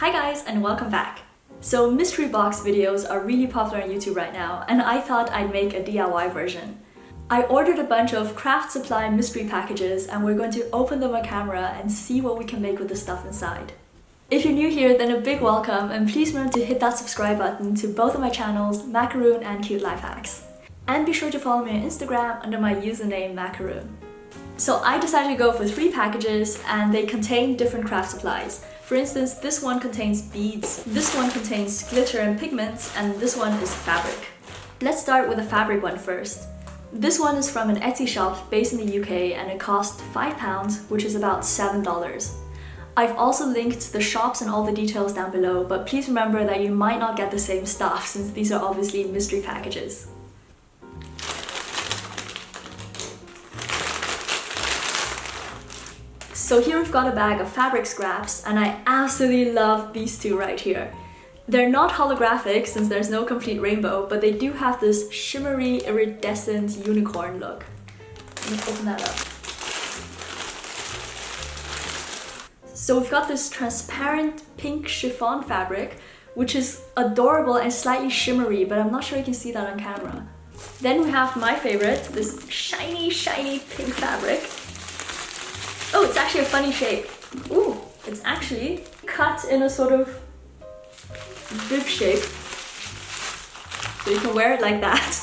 Hi guys, and welcome back. So mystery box videos are really popular on YouTube right now, and I thought I'd make a DIY version. I ordered a bunch of craft supply mystery packages and we're going to open them on camera and see what we can make with the stuff inside. If you're new here, then a big welcome, and please remember to hit that subscribe button to both of my channels, Macaroon and Cute Life Hacks. And be sure to follow me on Instagram under my username Macaroon. So I decided to go for 3 packages and they contain different craft supplies. For instance, this one contains beads, this one contains glitter and pigments, and this one is fabric. Let's start with the fabric one first. This one is from an Etsy shop based in the UK and it cost £5, which is about $7. I've also linked the shops and all the details down below, but please remember that you might not get the same stuff since these are obviously mystery packages. So here we've got a bag of fabric scraps, and I absolutely love these two right here. They're not holographic since there's no complete rainbow, but they do have this shimmery, iridescent unicorn look. Let me open that up. So we've got this transparent pink chiffon fabric, which is adorable and slightly shimmery, but I'm not sure you can see that on camera. Then we have my favorite, this shiny, shiny pink fabric. Oh, it's actually a funny shape. Ooh, it's actually cut in a sort of bib shape. So you can wear it like that.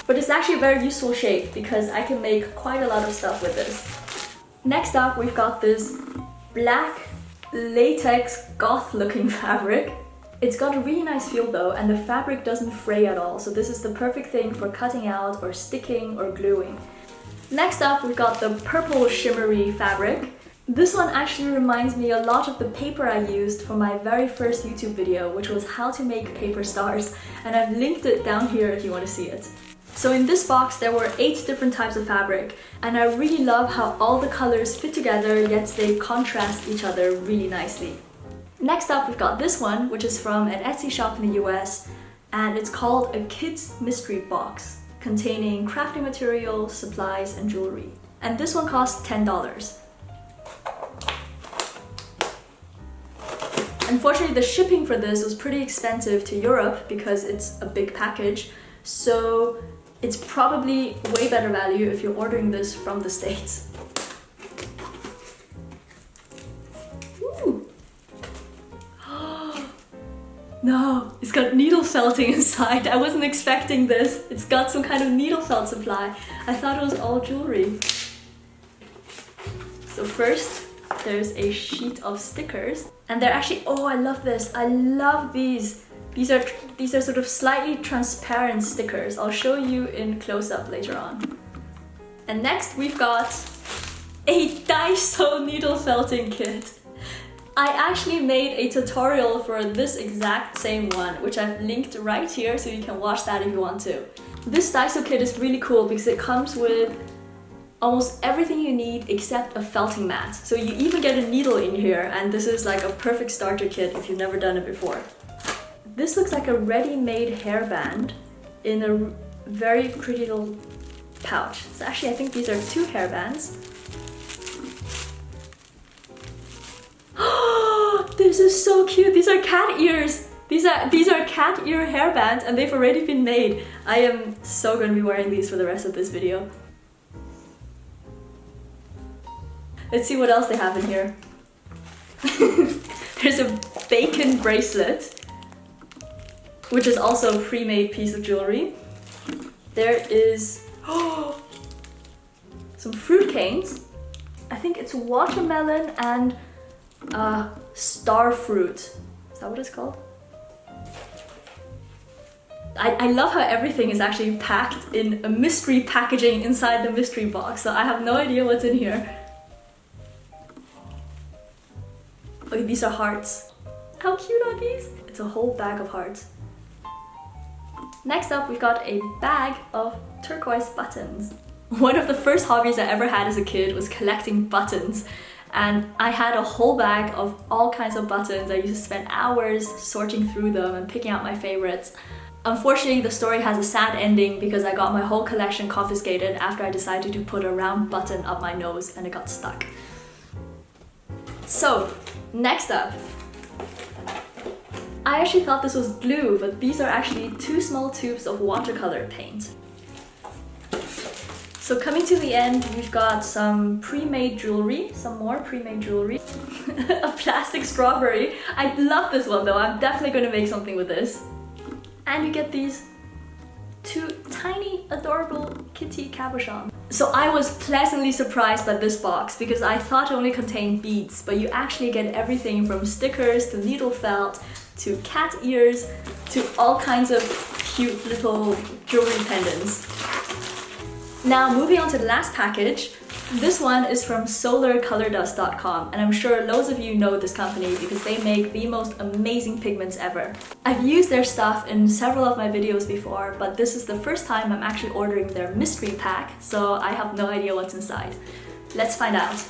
But it's actually a very useful shape because I can make quite a lot of stuff with this. Next up, we've got this black latex goth looking fabric. It's got a really nice feel though, and the fabric doesn't fray at all. So this is the perfect thing for cutting out or sticking or gluing. Next up, we've got the purple shimmery fabric. This one actually reminds me a lot of the paper I used for my very first YouTube video, which was how to make paper stars, and I've linked it down here if you want to see it. So in this box there were 8 different types of fabric, and I really love how all the colors fit together yet they contrast each other really nicely. Next up, we've got this one, which is from an Etsy shop in the US, and it's called a Kids Mystery Box, containing crafting materials, supplies, and jewelry. And this one cost $10. Unfortunately, the shipping for this was pretty expensive to Europe because it's a big package, so it's probably way better value if you're ordering this from the States. Ooh. No, it's got needle felting inside. I wasn't expecting this. It's got some kind of needle felt supply. I thought it was all jewelry. So first, there's a sheet of stickers. And they're actually, oh, I love this. I love these. These are sort of slightly transparent stickers. I'll show you in close-up later on. And next we've got a Daiso needle felting kit. I actually made a tutorial for this exact same one, which I've linked right here so you can watch that if you want to. This Daiso kit is really cool because it comes with almost everything you need except a felting mat. So you even get a needle in here, and this is like a perfect starter kit if you've never done it before. This looks like a ready-made hairband in a very pretty little pouch. So actually I think these are 2 hairbands. This is so cute. These are cat ears. These are cat ear hairbands and they've already been made. I am so going to be wearing these for the rest of this video. Let's see what else they have in here. There's a bacon bracelet, which is also a pre-made piece of jewelry. There is some fruit canes. I think it's watermelon and star fruit. Is that what it's called? I love how everything is actually packed in a mystery packaging inside the mystery box, so I have no idea what's in here. Okay, these are hearts. How cute are these? It's a whole bag of hearts. Next up, we've got a bag of turquoise buttons. One of the first hobbies I ever had as a kid was collecting buttons. And I had a whole bag of all kinds of buttons. I used to spend hours sorting through them and picking out my favorites. Unfortunately, the story has a sad ending because I got my whole collection confiscated after I decided to put a round button up my nose and it got stuck. So, next up, I actually thought this was glue, but these are actually 2 small tubes of watercolor paint. So coming to the end, we've got some pre-made jewelry, some more pre-made jewelry. A plastic strawberry. I love this one though, I'm definitely going to make something with this. And you get these 2 tiny, adorable kitty cabochons. So I was pleasantly surprised by this box because I thought it only contained beads, but you actually get everything from stickers to needle felt to cat ears to all kinds of cute little jewelry pendants. Now moving on to the last package, this one is from SolarColorDust.com, and I'm sure loads of you know this company because they make the most amazing pigments ever. I've used their stuff in several of my videos before, but this is the first time I'm actually ordering their mystery pack, so I have no idea what's inside. Let's find out.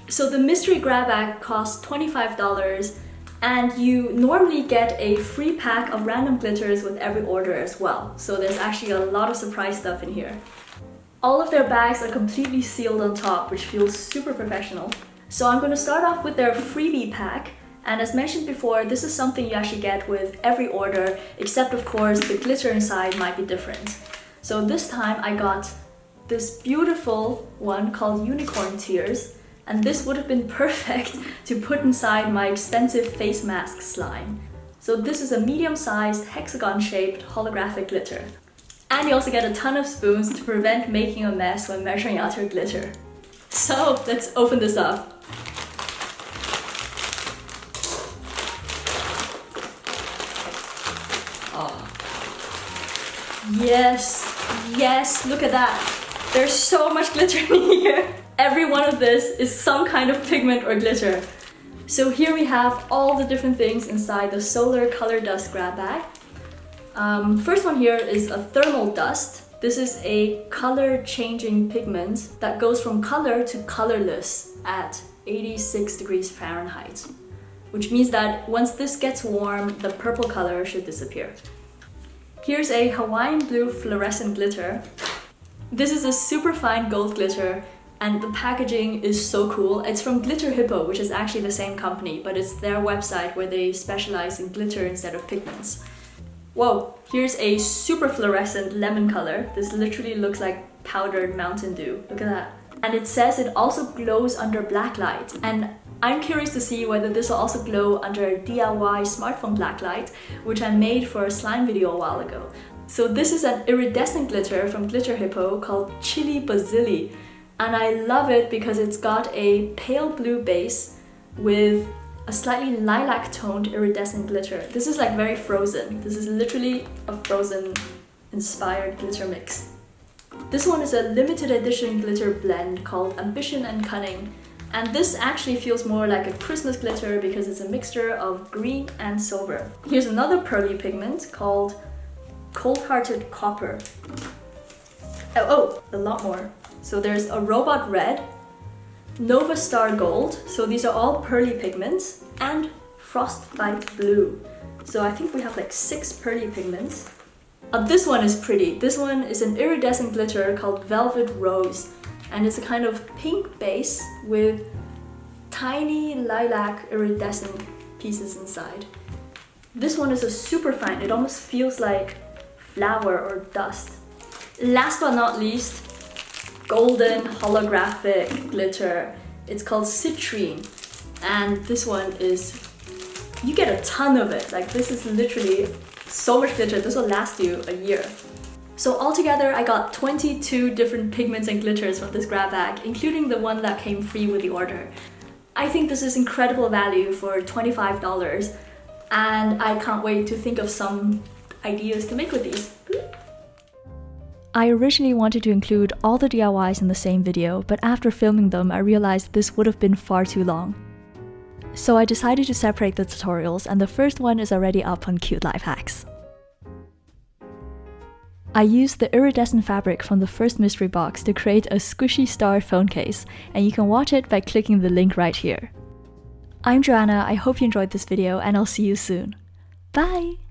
So the mystery grab bag costs $25, and you normally get a free pack of random glitters with every order as well. So there's actually a lot of surprise stuff in here. All of their bags are completely sealed on top, which feels super professional. So I'm going to start off with their Freebie Pack. And as mentioned before, this is something you actually get with every order, except of course the glitter inside might be different. So this time I got this beautiful one called Unicorn Tears. And this would have been perfect to put inside my expensive face mask slime. So this is a medium-sized hexagon-shaped holographic glitter. And you also get a ton of spoons to prevent making a mess when measuring out your glitter. So let's open this up. Oh. Yes, yes, look at that. There's so much glitter in here. Every one of this is some kind of pigment or glitter. So here we have all the different things inside the SolarColorDust grab bag. First one here is a thermal dust. This is a color changing pigment that goes from color to colorless at 86 degrees Fahrenheit. Which means that once this gets warm, the purple color should disappear. Here's a Hawaiian blue fluorescent glitter. This is a super fine gold glitter. And the packaging is so cool. It's from Glitter Hippo, which is actually the same company, but it's their website where they specialize in glitter instead of pigments. Whoa, here's a super fluorescent lemon color. This literally looks like powdered Mountain Dew. Look at that. And it says it also glows under black light. And I'm curious to see whether this will also glow under DIY smartphone blacklight, which I made for a slime video a while ago. So this is an iridescent glitter from Glitter Hippo called Chili Bazili. And I love it because it's got a pale blue base with a slightly lilac toned iridescent glitter. This is like very Frozen. This is literally a Frozen inspired glitter mix. This one is a limited edition glitter blend called Ambition and Cunning. And this actually feels more like a Christmas glitter because it's a mixture of green and silver. Here's another pearly pigment called Cold-Hearted Copper. Oh, a lot more. So there's a Robot Red, Nova Star Gold, so these are all pearly pigments, and Frostbite Blue. So I think we have like 6 pearly pigments. This one is pretty. This one is an iridescent glitter called Velvet Rose, and it's a kind of pink base with tiny lilac iridescent pieces inside. This one is a super fine, it almost feels like flour or dust. Last but not least, golden holographic glitter. It's called Citrine, and this one is, you get a ton of it. Like this is literally so much glitter. This will last you a year. So altogether I got 22 different pigments and glitters from this grab bag, including the one that came free with the order. I think this is incredible value for $25, and I can't wait to think of some ideas to make with these. I originally wanted to include all the DIYs in the same video, but after filming them I realized this would have been far too long. So I decided to separate the tutorials, and the first one is already up on Cute Life Hacks. I used the iridescent fabric from the first mystery box to create a squishy star phone case, and you can watch it by clicking the link right here. I'm Joanna, I hope you enjoyed this video, and I'll see you soon. Bye!